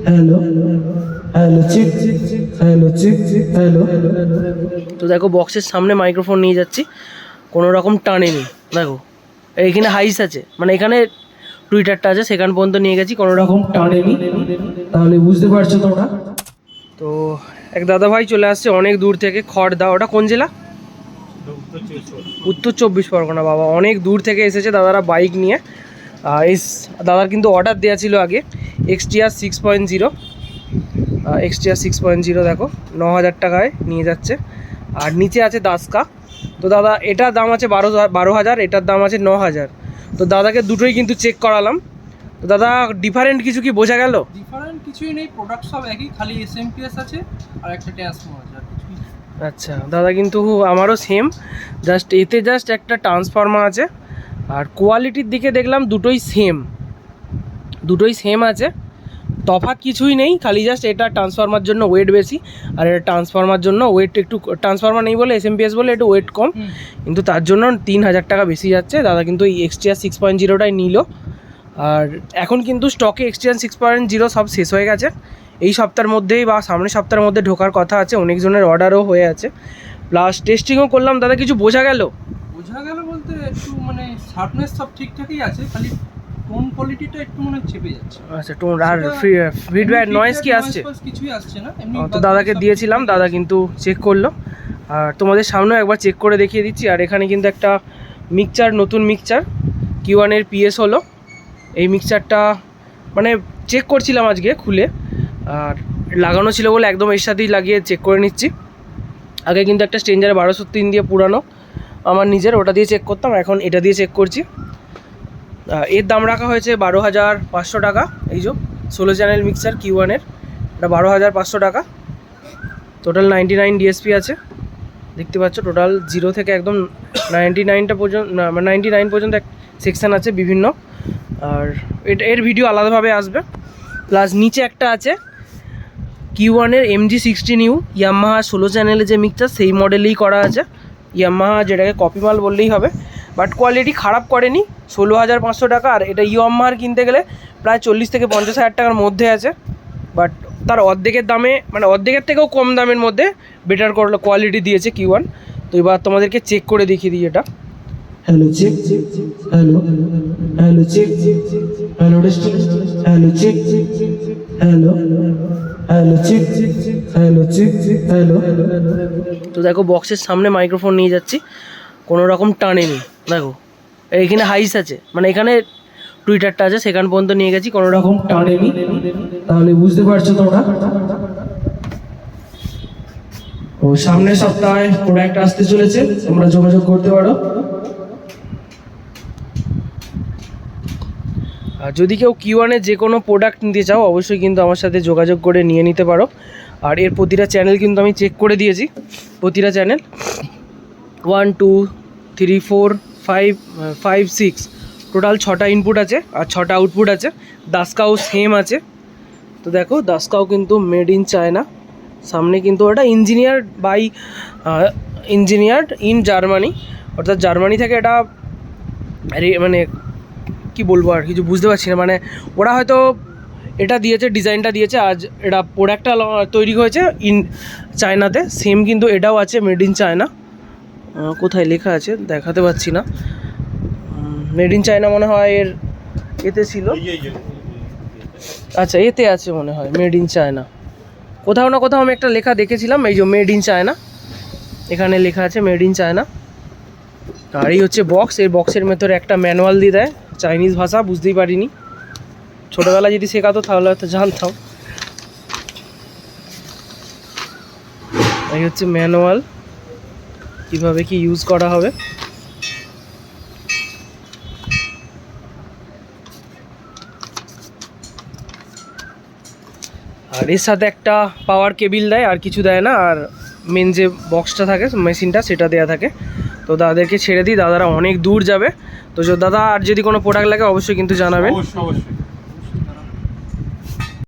Hello hello check hello check hello. তো দেখো বক্সের সামনে মাইক্রোফোন নিয়ে যাচ্ছি, কোনো রকম টানেনি। দেখো এইখানে হাইস আছে, মানে এখানে টুইটারটা আছে, সেখান পর্যন্ত নিয়ে গেছি, কোনো রকম টানেনি। তাহলে বুঝতে পারছো তোমরা। তো এক দাদা ভাই চলে আসছে অনেক দূর থেকে, খড়দা। ওটা কোন জেলা? উত্তর চব্বিশ পরগনা। বাবা, অনেক দূর থেকে এসেছে দাদারা বাইক নিয়ে। দাদার কিন্তু অর্ডার দেওয়া ছিল আগে এক্সটিআর 6.0। এক্সটিআর 6.0 দেখো 9,000 টাকায় নিয়ে যাচ্ছে। আর নিচে আছে দাসকা। তো দাদা এটার দাম আছে 12,000, এটার দাম আছে 9,000। তো দাদাকে দুটোই কিন্তু চেক করালাম। তো দাদা ডিফারেন্ট কিছু কি বোঝা গেল? ডিফারেন্ট কিছুই নেই, প্রোডাক্ট সব একই, খালি এসএমপিএস আছে আর একটা ট্রান্সফর্মার আছে, আর কিছুই নেই। আচ্ছা দাদা, কিন্তু আমারও সেম, এতে একটা ট্রান্সফর্মার আছে। আর কোয়ালিটির দিকে দেখলাম দুটোই সেম আছে, তফাৎ কিছুই নেই। খালি জাস্ট এটা ট্রান্সফর্মার জন্য ওয়েট বেশি, আর এটা ট্রান্সফর্মার জন্য ওয়েট একটু, ট্রান্সফর্মার নেই বলে এসএমপিএস বলে একটু ওয়েট কম, কিন্তু তার জন্য 3,000 টাকা বেশি যাচ্ছে। দাদা কিন্তু এই এক্সটিআর 6.0টাই নিল। আর এখন কিন্তু স্টকে এক্সটিআর 6.0 সব শেষ হয়ে গেছে। এই সপ্তাহের মধ্যেই বা সামনের সপ্তাহের মধ্যে ঢোকার কথা আছে, অনেকজনের অর্ডারও হয়ে আছে, প্লাস টেস্টিংও করলাম। দাদা কিছু বোঝা গেল বলতে একটু মানে শার্পনেস সব ঠিকঠাকই আছে, খালি টোন কোয়ালিটিটা একটু চেপে যাচ্ছে। আচ্ছা, টোন আর ফিডব্যাক নয়েজ কি আসছে? কিছুই আসছে না। তো দাদাকে দিয়েছিলাম, দাদা কিন্তু চেক করলো। আর তোমাদের সামনেও একবার চেক করে দেখিয়ে দিচ্ছি। আর এখানে কিন্তু একটা নতুন মিক্সচার Q1 এর পিএস হলো। এই মিক্সচারটা মানে চেক করছিলাম আজকে খুলে, আর লাগানো ছিল বলে একদম এর সাথেই লাগিয়ে চেক করে নিচ্ছি। আগে কিন্তু একটা স্ট্রেঞ্জারে 1203 দিয়ে পুরানো আমার নিজের, ওটা দিয়ে চেক করতাম, এখন এটা দিয়ে চেক করছি। এর দাম রাখা হয়েছে 12,500 টাকা। এই যে 16 চ্যানেল মিক্সচার Q1 এর, এটা 12,500 টাকা। টোটাল 99 ডিএসপি আছে, দেখতে পাচ্ছ। টোটাল 0 থেকে একদম 99টা পর্যন্ত, 99 পর্যন্ত এক সেকশান আছে বিভিন্ন। আর এর ভিডিও আলাদাভাবে আসবে। প্লাস নিচে একটা আছে Q1 এর MG16U ইয়ামাহা 16 চ্যানেলে যে মিক্সচার, সেই মডেলেই করা আছে। ইয়ামাহা যেটাকে কপি মাল বললেই হবে, বাট কোয়ালিটি খারাপ করেনি। 16,500 টাকা। আর এটা ইয়ামাহার কিনতে গেলে প্রায় 40 থেকে 50,000 টাকার মধ্যে আছে, বাট তার অর্ধেকের দামে, মানে অর্ধেকের থেকেও কম দামের মধ্যে বেটার কোয়ালিটি দিয়েছে Q1। তো এবার তোমাদেরকে চেক করে দেখিয়ে দিই এটা। Hello check, hello hello check, hello testing, hello check, hello hello check, hello check, hello. তো দেখো বক্সের সামনে মাইক্রোফোন নিয়ে যাচ্ছি, কোনো রকম টানেনি। দেখো এইখানে হাইস আছে, মানে এখানে টুইটারটা আছে, সেখান পর্যন্ত নিয়ে গেছি, কোনো রকম টানেনি। তাহলে বুঝতে পারছো তোমরা। ও সামনের সপ্তাহে প্রোডাক্ট আসতে চলেছে, তোমরা যোগাযোগ করতে পারো। আর যদি কেউ Q1 এর যে কোনো প্রোডাক্ট নিতে চাও, অবশ্যই কিন্তু আমার সাথে যোগাযোগ করে নিয়ে নিতে পারো। আর এর প্রতিটা চ্যানেল কিন্তু আমি চেক করে দিয়েছি, প্রতিটা চ্যানেল 1 2 3 4 5 5 6 টোটাল 6টা ইনপুট আছে আর 6টা আউটপুট আছে। দাসকাও সেম আছে। তো দেখো দাসকাও কিন্তু মেড ইন চায়না। সামনে কিন্তু ওটা ইঞ্জিনিয়ার্ড ইন জার্মানি, অর্থাৎ জার্মানি থেকে এটা মানে কি বলবো, আর কিছু বুঝতে পারছি না। মানে ওরা হয়তো এটা দিয়েছে, ডিজাইনটা দিয়েছে, আজ এটা প্রোডাক্টটা তৈরি হয়েছে চায়নাতে। সেম কিন্তু এটাও আছে মেড ইন চায়না। কোথায় লেখা আছে দেখাতে পাচ্ছি না। মেড ইন চায়না মনে হয় এর এতে ছিল। আচ্ছা এতে আছে মনে হয় মেড ইন চায়না, কোথাও না কোথাও আমি একটা লেখা দেখেছিলাম। এই যে মেড ইন চায়না, এখানে লেখা আছে মেড ইন চায়না। আর এই হচ্ছে বক্স। এই বক্সের ভেতরে একটা ম্যানুয়াল দিয়ে দেয়, চাইনিজ ভাষা, বুঝতেই পারিনি। ছোটোবেলা যদি শেখাতো তাহলে হয়তো জানতাম। এই হচ্ছে ম্যানুয়াল, কীভাবে কি ইউজ করা হবে। আর এর সাথে একটা পাওয়ার কেবিল দেয়, আর কিছু দেয় না। আর মেন যে বক্সটা থাকে মেশিনটা, সেটা দেওয়া থাকে। তো দাদাদেরকে ছেড়ে দিই, দাদারা অনেক দূর যাবে। তো দাদা আর যদি কোনো প্রোডাক্ট লাগে অবশ্যই কিন্তু জানাবেন। অবশ্যই।